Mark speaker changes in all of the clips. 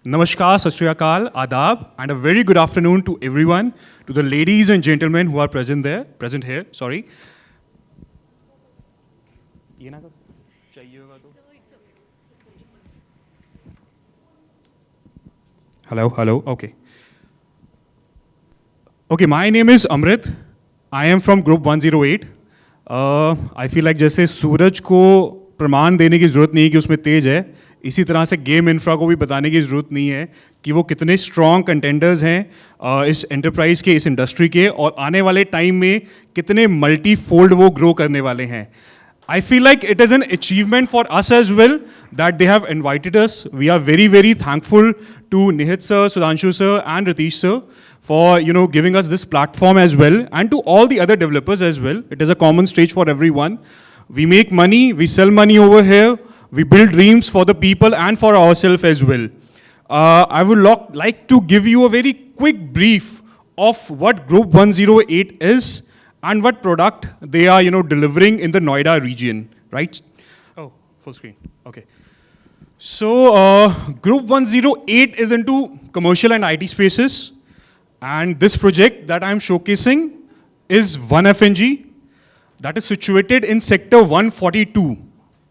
Speaker 1: Namaskar, Sat Shri Akal, Adab, and a very good afternoon to everyone, to the ladies and gentlemen who are present here. Sorry. Hello, okay. Okay, my name is Amrit. I am from Group 108. I feel like जैसे सूरज को प्रमाण देने की ज़रूरत नहीं है कि उसमें तेज है, इसी तरह से गेम इंफ्रा को भी बताने की ज़रूरत नहीं है कि वो कितने स्ट्रॉन्ग कंटेंडर्स हैं इस एंटरप्राइज के, इस इंडस्ट्री के, और आने वाले टाइम में कितने मल्टी फोल्ड वो ग्रो करने वाले हैं. I feel like it is an achievement for us as well that they have invited us. We are very, very thankful to Nihit sir, Sudhanshu sir, and Ritesh sir for giving us this platform as well, and to all the other developers as well. It is a common stage for everyone. We make money, we sell money over here, we build dreams for the people and for ourselves as well. I would like to give you a very quick brief of what Group 108 is and what product they are delivering in the Noida region, right? Oh, full screen, okay. So Group 108 is into commercial and IT spaces, and this project that I'm showcasing is 1FNG, that is situated in sector 142,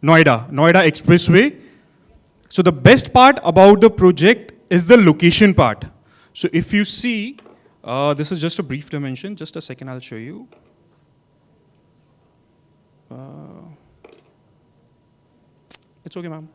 Speaker 1: Noida Expressway. So the best part about the project is the location part. So if you see, this is just a brief dimension, just a second, I'll show you. It's okay, ma'am.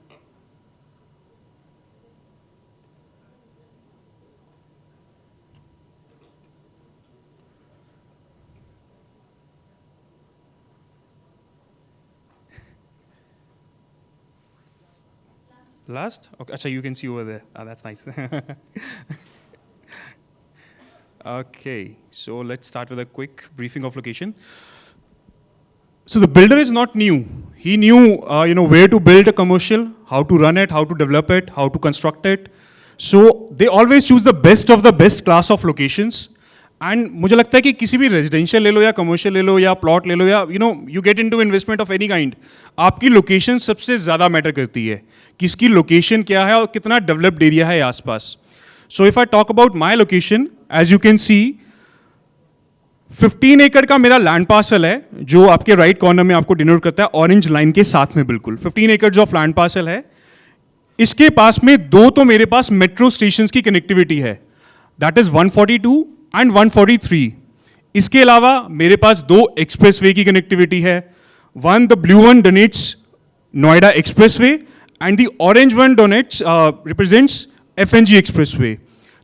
Speaker 1: Last? Okay, achha, you can see over there. That's nice. Okay, so let's start with a quick briefing of location. So the builder is not new. He knew, where to build a commercial, how to run it, how to develop it, how to construct it. So they always choose the best class of locations. And मुझे लगता है कि किसी भी residential ले लो या commercial ले लो या प्लॉट ले लो या you get into investment of any kind, आपकी लोकेशन सबसे ज़्यादा मैटर करती है कि इसकी लोकेशन क्या है और कितना डेवलप्ड एरिया है आसपास. So if I talk about my location, as you can see, 15 एकड़ का मेरा लैंड पार्सल है जो आपके राइट कॉर्नर में आपको डिनोट करता है ऑरेंज लाइन के साथ में. बिल्कुल 15 एकड़ ऑफ लैंड पार्सल है. इसके पास में दो तो मेरे पास मेट्रो स्टेशन की कनेक्टिविटी है, दैट इज 142 एंड 143. इसके अलावा मेरे पास दो एक्सप्रेसवे की कनेक्टिविटी है. One, the blue one denotes Noida expressway and the orange one denotes represents FNG expressway.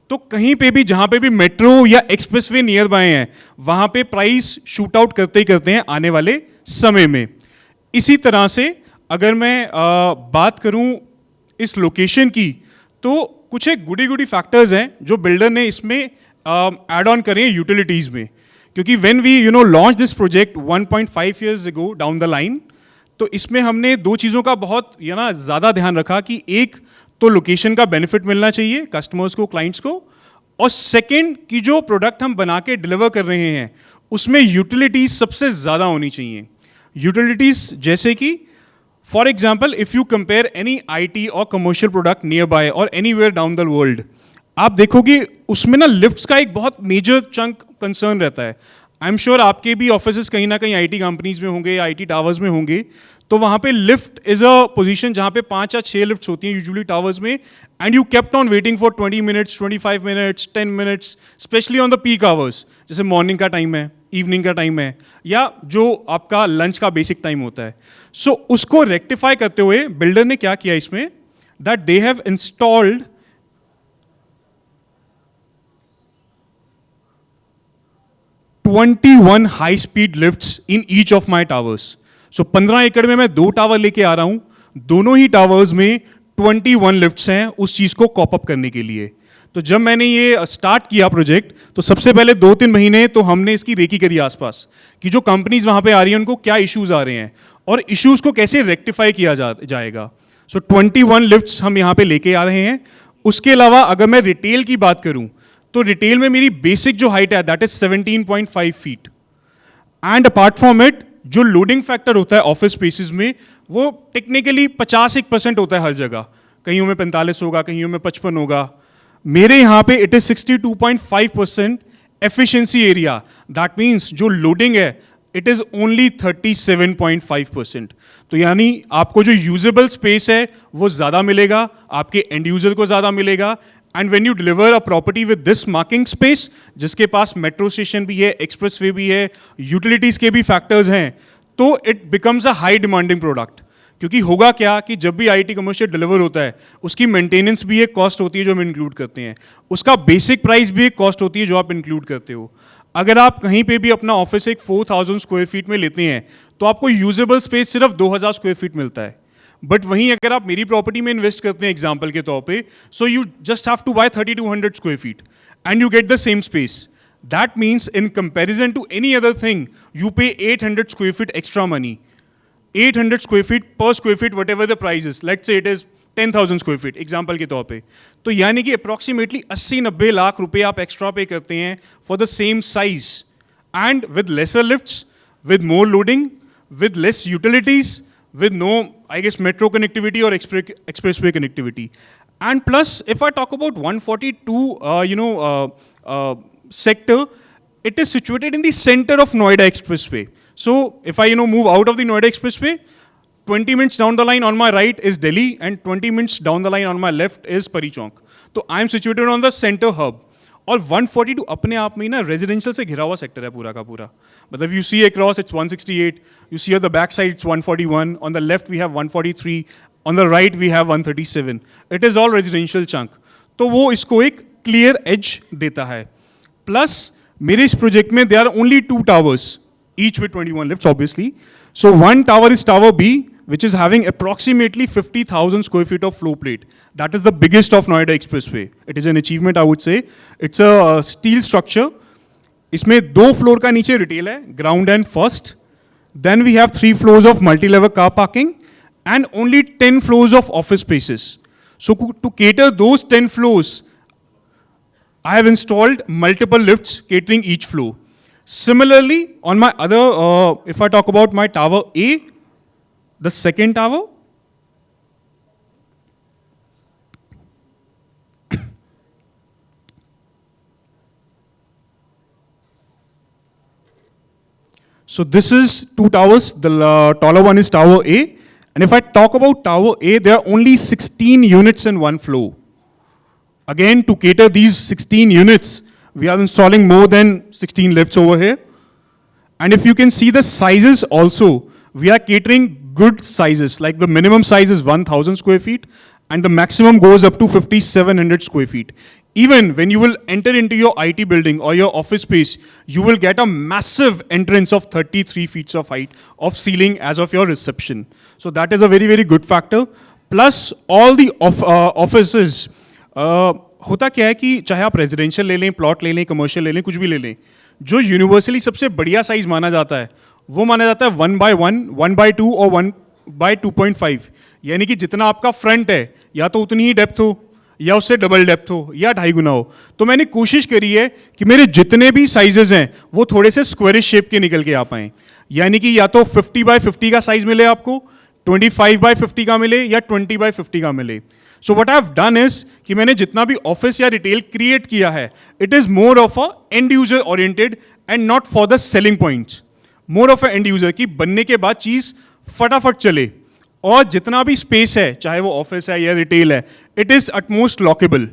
Speaker 1: तो कहीं पे भी जहां पे भी मेट्रो या एक्सप्रेसवे नियर बाय हैं वहां पे प्राइस शूट आउट करते ही करते हैं आने वाले समय में. इसी तरह से अगर मैं बात करूं इस लोकेशन की, तो कुछ एक गुडी फैक्टर्स हैं जो बिल्डर ने इसमें ऐड ऑन करे यूटिलिटीज में. क्योंकि when we launch this project 1.5 years ago down the line, तो इसमें हमने दो चीज़ों का बहुत ज़्यादा ध्यान रखा कि एक तो लोकेशन का बेनिफिट मिलना चाहिए कस्टमर्स को, क्लाइंट्स को, और सेकंड कि जो प्रोडक्ट हम बना के डिलीवर कर रहे हैं उसमें यूटिलिटीज सबसे ज़्यादा होनी चाहिए. यूटिलिटीज जैसे कि for example if you compare any IT और कमर्शियल प्रोडक्ट नियर बाय और एनीवेयर डाउन द वर्ल्ड, आप देखोगे उसमें लिफ्ट्स का एक बहुत मेजर चंक कंसर्न रहता है. आई एम श्योर आपके भी ऑफिसेस कहीं ना कहीं IT कंपनीज में होंगे, IT टावर्स में होंगे, तो वहाँ पे लिफ्ट इज अ पोजीशन जहाँ पे 5 या 6 लिफ्ट्स होती हैं यूजुअली टावर्स में, and you kept on waiting for 20 minutes, 25 minutes, 10 minutes, specially on the peak hours, जैसे मॉर्निंग का टाइम है, इवनिंग का टाइम है, या जो आपका लंच का बेसिक टाइम होता है. सो उसको रेक्टिफाई करते हुए बिल्डर ने क्या किया इसमें, that they have installed 21 high speed lifts in each of my towers. So 15 एकड़ में मैं 2 टावर लेके आ रहा हूं, दोनों ही टावर्स में 21 लिफ्ट्स हैं उस चीज को कॉप अप करने के लिए. तो जब मैंने ये स्टार्ट किया प्रोजेक्ट, तो सबसे पहले 2-3 महीने तो हमने इसकी रेकी करी आसपास कि जो कंपनीज वहां पे आ रही हैं उनको क्या इश्यूज आ रहे हैं और इश्यूज को कैसे रेक्टिफाई किया जाएगा. सो 21 लिफ्ट्स हम यहाँ पे लेके आ रहे हैं. उसके अलावा अगर मैं रिटेल की बात करूं, तो रिटेल में मेरी बेसिक जो हाइट है that is 17.5 feet, and apart from it जो लोडिंग फैक्टर होता है ऑफिस स्पेसेस में वो टेक्निकली 50% होता है हर जगह. कहीं में 45 होगा, कहीं में 55 होगा। मेरे यहाँ पे it is 62.5% efficiency area, that means जो लोडिंग है इट इज ओनली 37.5%। तो यानी आपको जो यूजेबल स्पेस है वो ज्यादा मिलेगा, आपके एंड यूजर को ज्यादा मिलेगा। And when you deliver a property with this marking space, जिसके पास मेट्रो स्टेशन भी है, एक्सप्रेस वे भी है, यूटिलिटीज के भी फैक्टर्स हैं, तो it becomes a high demanding product. क्योंकि होगा क्या कि जब भी आईटी कमर्शियल डिलीवर होता है उसकी मेंटेनेंस भी एक कॉस्ट होती है जो हम इंक्लूड करते हैं, उसका बेसिक प्राइस भी एक कॉस्ट होती है जो आप इंक्लूड करते हो। अगर आप कहीं पे भी अपना ऑफिस एक 4000 स्क्वायर फीट में लेते हैं तो आपको यूजेबल स्पेस सिर्फ 2000 स्क्वायर फीट मिलता है। बट वहीं अगर आप मेरी प्रॉपर्टी में इन्वेस्ट करते हैं एग्जाम्पल के तौर पे, so you just have to buy 3200 square feet and you get the same space. That means in comparison to any other thing you pay 800 square feet extra money, 800 square feet per square feet whatever the price is, let's say it is 10,000 square feet example के तौर पे। तो यानी कि approximately 80-90 lakh रुपए आप extra pay करते हैं for the same size and with lesser lifts, with more loading, with less utilities, with no, I guess, metro connectivity or expressway connectivity. And plus, if I talk about 142, sector, it is situated in the center of Noida Expressway. So, if I, move out of the Noida Expressway, 20 minutes down the line on my right is Delhi, and 20 minutes down the line on my left is Pari Chowk. So, I am situated on the center hub. और 142 अपने आप में ना residential से घिरा हुआ sector है पूरा का पूरा। मतलब you see across it's 168, you see on the back side it's 141, on the left we have 143, on the right we have 137। It is all residential chunk, तो वो इसको एक क्लियर एज देता है। प्लस मेरे इस प्रोजेक्ट में there are only 2 towers, each with 21 lifts obviously. So one tower is Tower B, which is having approximately 50,000 square feet of floor plate. That is the biggest of Noida Expressway. It is an achievement, I would say. It's a steel structure. इसमें 2 floor का नीचे retail है, ground and first. Then we have 3 floors of multi-level car parking and only 10 floors of office spaces. So to cater those 10 floors, I have installed multiple lifts catering each floor. Similarly, on my other, if I talk about my tower A, the second tower, so this is 2 towers, the taller one is Tower A, and if I talk about Tower A, there are only 16 units in one floor. Again, to cater these 16 units, we are installing more than 16 lifts over here. And if you can see the sizes also, we are catering good sizes, like the minimum size is 1000 square feet and the maximum goes up to 5700 square feet. Even when you will enter into your IT building or your office space, you will get a massive entrance of 33 feet of height of ceiling as of your reception. So that is a very, very good factor. Plus all the offices, होता क्या है कि चाहे आप residential ले लें, plot ले लें, कमर्शियल ले लें, कुछ भी ले लें, जो यूनिवर्सली सबसे बढ़िया साइज माना जाता है वो माना जाता है 1/1, 1/2 और 1/2.5। यानी कि जितना आपका फ्रंट है या तो उतनी ही डेप्थ हो या उससे डबल डेप्थ हो या 2.5 गुना हो। तो मैंने कोशिश करी है कि मेरे जितने भी साइजेस हैं वो थोड़े से स्क्वायरिश शेप के निकल के आ पाएँ। यानी कि या तो 50/50 का साइज मिले आपको, 25/50 का मिले या 20/50 का मिले। So what I've done is कि मैंने जितना भी ऑफिस या रिटेल क्रिएट किया है, it is more of a and user oriented and not for the selling points. More of a and user की बनने के बाद चीज फटाफट चले, और जितना भी स्पेस है चाहे वो ऑफिस है या रिटेल है, इट इज अटमोस्ट लॉकेबल।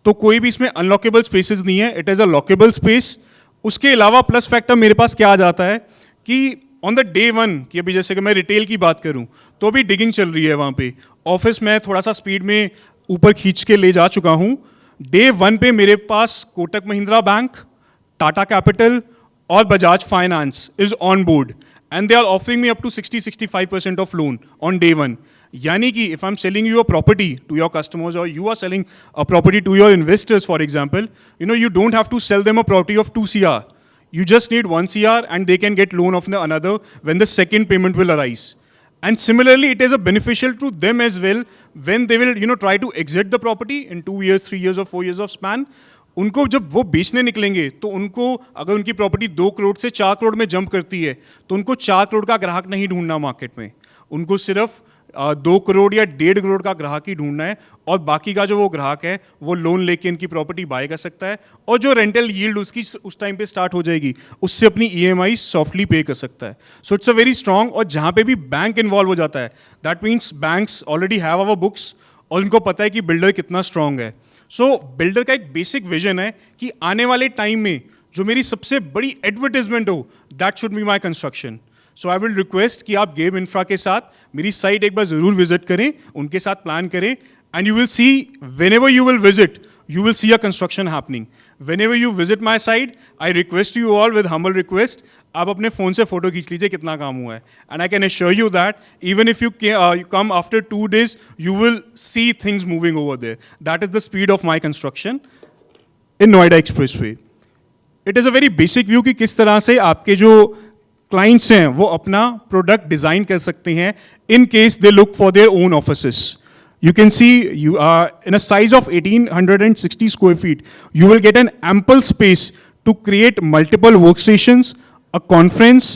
Speaker 1: तो कोई भी इसमें अनलॉकेबल स्पेसेस नहीं है, it is a lockable space. उसके अलावा प्लस फैक्टर मेरे पास क्या आ जाता है कि ऑन द डे 1 कि अभी जैसे कि मैं रिटेल की बात करूं तो अभी डिगिंग चल रही है वहाँ पे, ऑफिस में थोड़ा सा स्पीड में ऊपर खींच के ले जा चुका हूँ। डे 1 पे मेरे पास कोटक महिंद्रा बैंक, टाटा कैपिटल और Bajaj Finance is on board and they are offering me up to 60-65% of loan on day 1। यानी कि if I am selling your property to your customers और you are selling a property to your investors for example, you don't have to sell them a property of 2 CR. You just need 1 CR and they can get loan of another when the second payment will arise. And similarly, it is a beneficial to them as well when they will, try to exit the property in 2 years, 3 years or 4 years of span. उनको जब वो बेचने निकलेंगे तो उनको अगर उनकी property 2 crore से 4 करोड़ में जंप करती है तो उनको 4 करोड़ का ग्राहक नहीं ढूंढना मार्केट में, उनको सिर्फ 2 करोड़ या 1.5 करोड़ का ग्राहक ही ढूंढना है, और बाकी का जो वो ग्राहक है वो लोन लेके इनकी प्रॉपर्टी बाय कर सकता है, और जो रेंटल यील्ड उसकी उस टाइम पे स्टार्ट हो जाएगी उससे अपनी ईएमआई सॉफ्टली पे कर सकता है. So it's a very strong. और जहाँ पे भी बैंक इन्वॉल्व हो जाता है, that means banks already have our books और उनको पता है कि बिल्डर कितना स्ट्रांग है. सो बिल्डर का एक बेसिक विजन है कि आने वाले टाइम में जो मेरी सबसे बड़ी एडवर्टाइजमेंट हो, that should be my construction. So I will request कि आप गेम इंफ्रा के साथ मेरी साइट एक बार जरूर विजिट करें, उनके साथ प्लान करें, and you will see whenever you will visit you will see a construction happening. Whenever you visit my site, I request you all with humble request, आप अपने फ़ोन से फोटो खींच लीजिए कितना काम हुआ है. And I can assure you that even if you come after 2 days, you will see things moving over there. That is the speed of my construction in Noida Expressway. It is a very basic view कि किस तरह से आपके जो clients हैं वो अपना product design कर सकते हैं in case they look for their own offices. You can see you are in a size of 1860 square feet. You will get an ample space to create multiple workstations, a conference,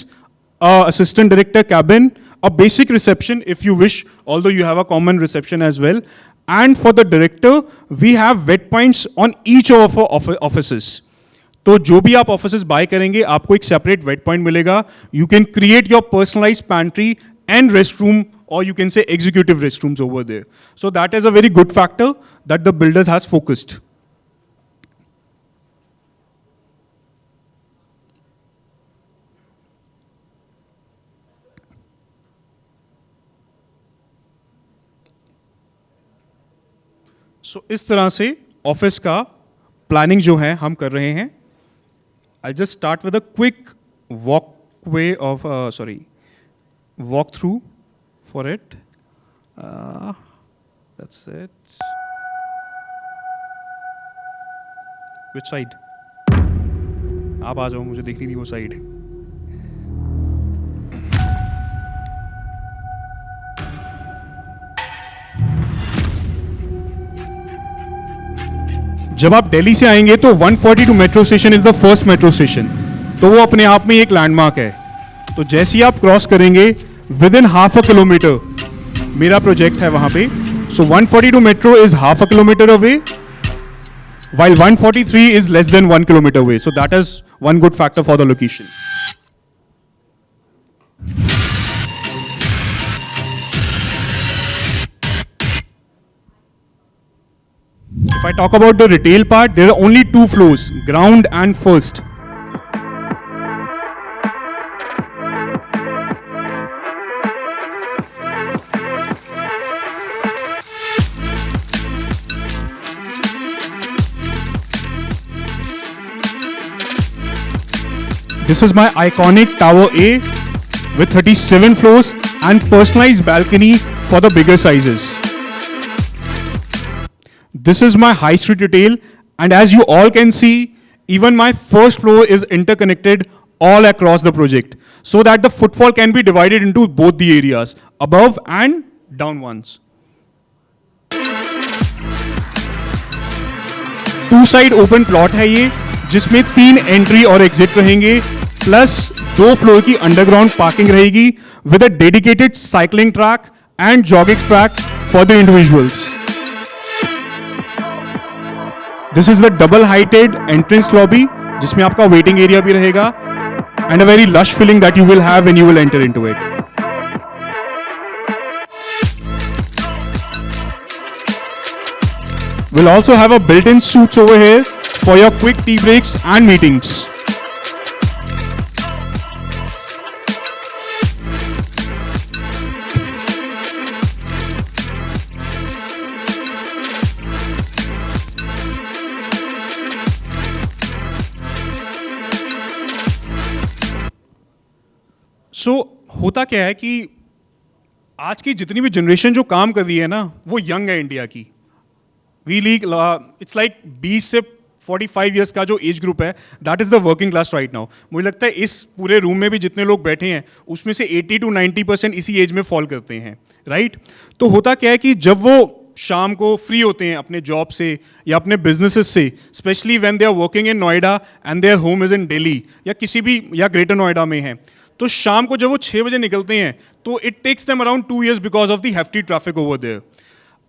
Speaker 1: a assistant director cabin, a basic reception if you wish, although you have a common reception as well. And for the director, we have wet points on each of our offices. तो जो भी आप offices bye करेंगे आपको एक separate wait point मिलेगा. You can create your personalised pantry and restroom, or you can say executive restrooms over there. So that is a very good factor that the builders has focused. So इस तरह से office का planning जो है हम कर रहे हैं. I'll just start with a quick walk through for it. That's it. Which side? आप आ जाओ, मुझे दिख रही थी वो साइड. जब आप दिल्ली से आएंगे तो 142 metro station is the first metro station. तो वो अपने आप में एक लैंडमार्क है. तो जैसे ही आप क्रॉस करेंगे with in half a kilometre मेरा प्रोजेक्ट है वहां पे. सो 142 metro is half a kilometre away, while 143 is less than 1 kilometer away. So that is one good factor for the location. If I talk about the retail part, there are only 2 floors, ground and first. This is my iconic Tower A with 37 floors and personalized balcony for the bigger sizes. This is my high street retail, and as you all can see, even my first floor is interconnected all across the project so that the footfall can be divided into both the areas, above and down ones. 2-side open plot है ये, जिसमें 3 entry और exit रहेंगे, plus 2 floor की underground parking रहेगी with a dedicated cycling track and jogging track for the individuals. This is the double heighted entrance lobby जिसमें आपका waiting area भी रहेगा and a very lush feeling that you will have when you will enter into it. We'll also have a built-in suites over here for your quick tea breaks and meetings. So, होता क्या है कि आज की जितनी भी generation जो काम कर रही है ना, वो यंग है इंडिया की. It's like 20 से 45 ईयर्स का जो एज ग्रुप है, that is the working class right now. मुझे लगता है इस पूरे रूम में भी जितने लोग बैठे हैं उसमें से 80 to 90% इसी एज में फॉल करते हैं, राइट? तो होता क्या है कि जब वो शाम को फ्री होते हैं अपने जॉब से या अपने बिजनेसेस से, especially when they are working in Noida and their home is in Delhi या किसी भी या ग्रेटर नोएडा में है, तो शाम को जब वो 6 बजे निकलते हैं तो it takes them around 2 years because of the hefty traffic over there.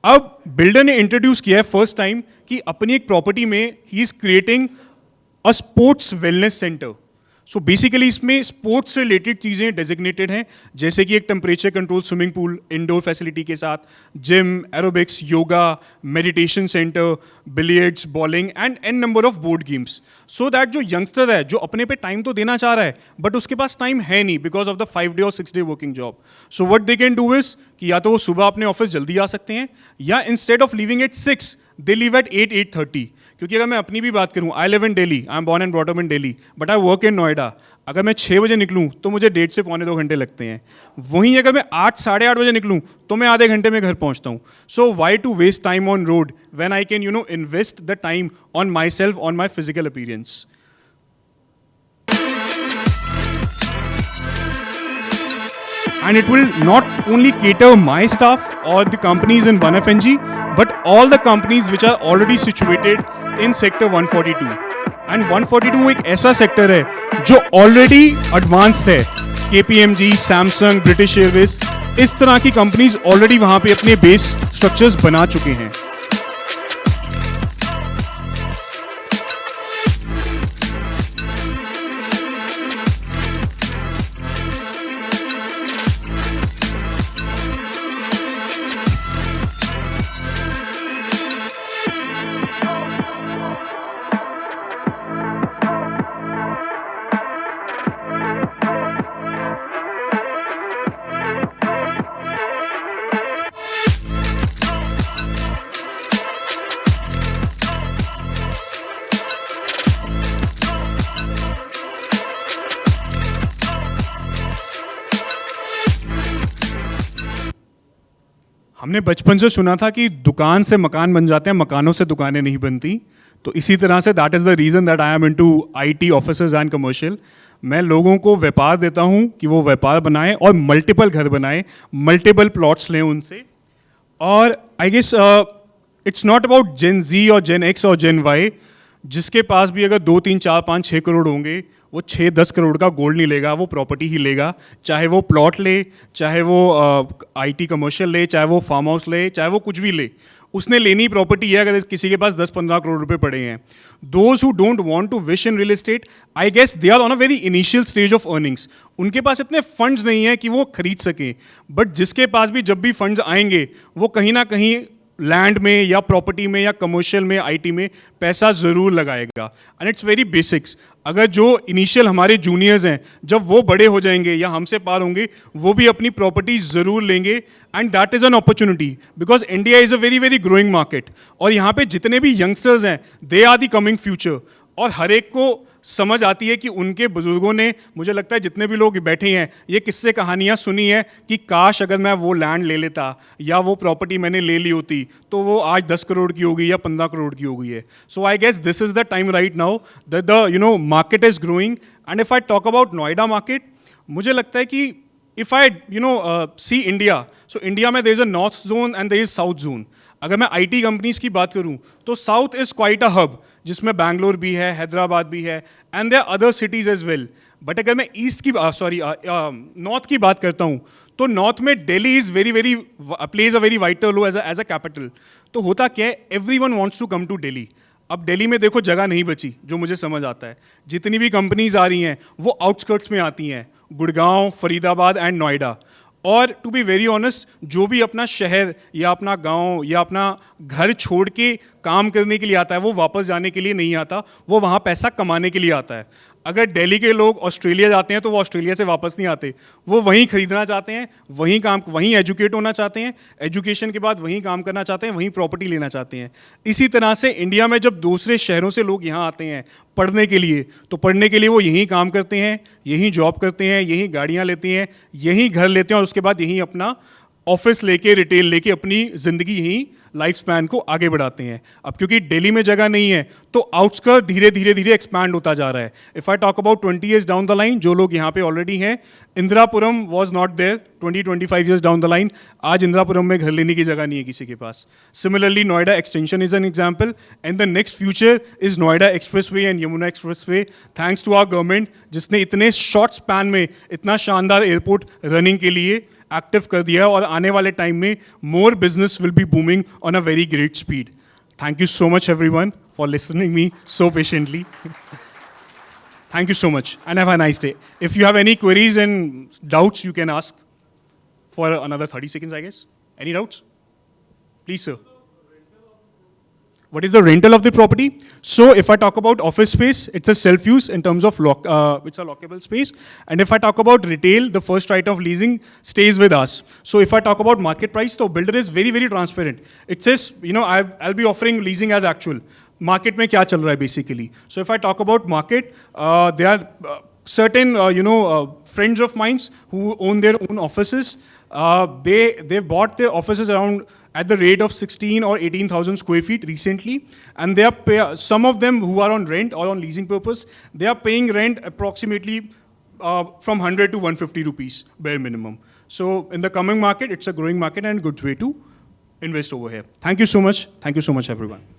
Speaker 1: अब बिल्डर ने इंट्रोड्यूस किया है फर्स्ट टाइम कि अपनी एक प्रॉपर्टी में ही is creating a sports wellness centre. So basically इसमें स्पोर्ट्स से रिलेटेड चीज़ें डेजिग्नेटेड हैं, जैसे कि एक temperature control swimming pool indoor facility के साथ, gym, aerobics, yoga, meditation centre, billiards, bowling and an number of board games. So that जो यंगस्टर है जो अपने पे टाइम तो देना चाह रहा है बट उसके पास टाइम है नहीं बिकॉज ऑफ द 5 day और 6 day working job. So what they can do is कि या तो वो सुबह अपने ऑफिस जल्दी आ सकते हैं या instead of living at 6 they leave at 8-8:30। क्योंकि अगर मैं अपनी भी बात करूं, I live in Delhi, I am born and brought up in Delhi but I work in Noida. अगर मैं 6 बजे निकलूं तो मुझे 1.5 से पौने 2 घंटे लगते हैं। वहीं अगर मैं 8 साढ़े 8 बजे निकलूं तो मैं आधे घंटे में घर पहुंचता हूं। So why to waste time on road when I can invest the time on myself, on my physical appearance. And it will not only cater my staff or the companies in 1FNG, but all the companies which are already situated in sector 142. And 142 एक ऐसा sector है जो already advanced है। KPMG, Samsung, British Airways, इस तरह की companies already वहां पे अपने बेस स्ट्रक्चर्स बना चुके हैं। हमने बचपन से सुना था कि दुकान से मकान बन जाते हैं, मकानों से दुकानें नहीं बनती। तो इसी तरह say that is the reason that I am into IT officers and commercial. मैं लोगों को व्यापार देता हूं कि वो व्यापार बनाएं और मल्टीपल घर बनाएं, मल्टीपल प्लॉट्स लें उनसे। और I guess it's not about Gen Z और जेन X और जेन Y। जिसके पास भी अगर 2, 3, 4, 5, 6 करोड़ होंगे वो 6-10 करोड़ का गोल्ड नहीं लेगा, वो प्रॉपर्टी ही लेगा। चाहे वो प्लॉट ले, चाहे वो IT कमर्शियल ले, चाहे वो फार्म हाउस ले, चाहे वो कुछ भी ले, उसने लेनी प्रॉपर्टी है। अगर किसी के पास 10-15 करोड़ रुपए पड़े हैं, those who don't want to wish in real estate, I guess they are on a very initial stage of earnings. उनके पास इतने फंड्स नहीं है कि वो खरीद सकें, बट जिसके पास भी जब भी फंड्स आएंगे वो कहीं ना कहीं लैंड में या प्रॉपर्टी में या कमर्शियल में, IT में पैसा ज़रूर लगाएगा। And it's very basics. अगर जो इनिशियल हमारे जूनियर्स हैं जब वो बड़े हो जाएंगे या हमसे पार होंगे, वो भी अपनी प्रॉपर्टी ज़रूर लेंगे। And that is an opportunity because India is a very very growing market. और यहाँ पे जितने भी यंगस्टर्स हैं, they are the coming future. और हर एक को समझ आती है कि उनके बुजुर्गों ने, मुझे लगता है जितने भी लोग बैठे हैं, ये किस्से कहानियाँ सुनी है कि काश अगर मैं वो लैंड ले लेता या वो प्रॉपर्टी मैंने ले ली होती तो वो आज 10 करोड़ की होगी या 15 करोड़ की हो गई है। So I guess this is the time right now that the market is growing. And if I talk about Noida market, मुझे लगता है कि if I see India, so India में there is a north zone and there is south zone. अगर मैं IT companies की बात करूं तो south is quite a hub, जिसमें बैंगलोर भी है, हैदराबाद भी है, and there other cities as well. But अगर मैं ईस्ट की नॉर्थ की बात करता हूँ तो नॉर्थ में Delhi is very very plays a very vital role as a capital. तो होता क्या है, everyone wants to come to Delhi. अब दिल्ली में देखो जगह नहीं बची, जो मुझे समझ आता है। जितनी भी कंपनीज आ रही हैं वो आउटस्कर्ट्स में आती हैं, गुड़गांव, फरीदाबाद एंड नोएडा। और टू बी वेरी ऑनेस्ट, जो भी अपना शहर या अपना गांव या अपना घर छोड़ के काम करने के लिए आता है, वो वापस जाने के लिए नहीं आता, वो वहाँ पैसा कमाने के लिए आता है। अगर दिल्ली के लोग ऑस्ट्रेलिया जाते हैं तो वो ऑस्ट्रेलिया से वापस नहीं आते, वो वहीं खरीदना चाहते हैं, वहीं एजुकेट होना चाहते हैं, एजुकेशन के बाद वहीं काम करना चाहते हैं, वहीं प्रॉपर्टी लेना चाहते हैं। इसी तरह से इंडिया में जब दूसरे शहरों से लोग यहाँ आते हैं पढ़ने के लिए, तो पढ़ने के लिए वो यहीं काम करते हैं, यहीं जॉब करते हैं, यहीं गाड़ियाँ लेते हैं, यहीं घर लेते हैं और उसके बाद यहीं अपना ऑफिस लेके, रिटेल लेके अपनी जिंदगी ही लाइफ स्पैन को आगे बढ़ाते हैं। अब क्योंकि दिल्ली में जगह नहीं है तो आउटस्कर्ट धीरे धीरे धीरे एक्सपैंड होता जा रहा है। If I talk about 20 years down the line, जो लोग यहाँ पे ऑलरेडी हैं, Indirapuram was not there 20-25 years down the line, आज इंदिरापुरम में घर लेने की जगह नहीं है किसी के पास। Similarly Noida extension is an example, and the next future is Noida expressway and Yamuna expressway, thanks to our government जिसने इतने शॉर्ट स्पैन में इतना शानदार एयरपोर्ट रनिंग के लिए एक्टिव कर दिया, और आने वाले टाइम में more business will be booming on a very great speed. Thank you so much everyone for listening me so patiently. Thank you so much and have a nice day. If you have any queries and doubts, you can ask for another 30 seconds, I guess. Any doubts? Please, sir. What is the rental of the property? So if I talk about office space, it's a self-use in terms of it's a lockable space. And if I talk about retail, the first right of leasing stays with us. So if I talk about market price, the builder is very, very transparent. It says, I'll be offering leasing as actual. Market में क्या चल रहा है basically. So if I talk about market, there are certain friends of mine who own their own offices. They bought their offices around at the rate of 16 or 18,000 square feet recently, and they are some of them who are on rent or on leasing purpose, they are paying rent approximately from 100 to 150 rupees bare minimum. So in the coming market, it's a growing market and good way to invest over here. Thank you so much. Thank you so much, everyone.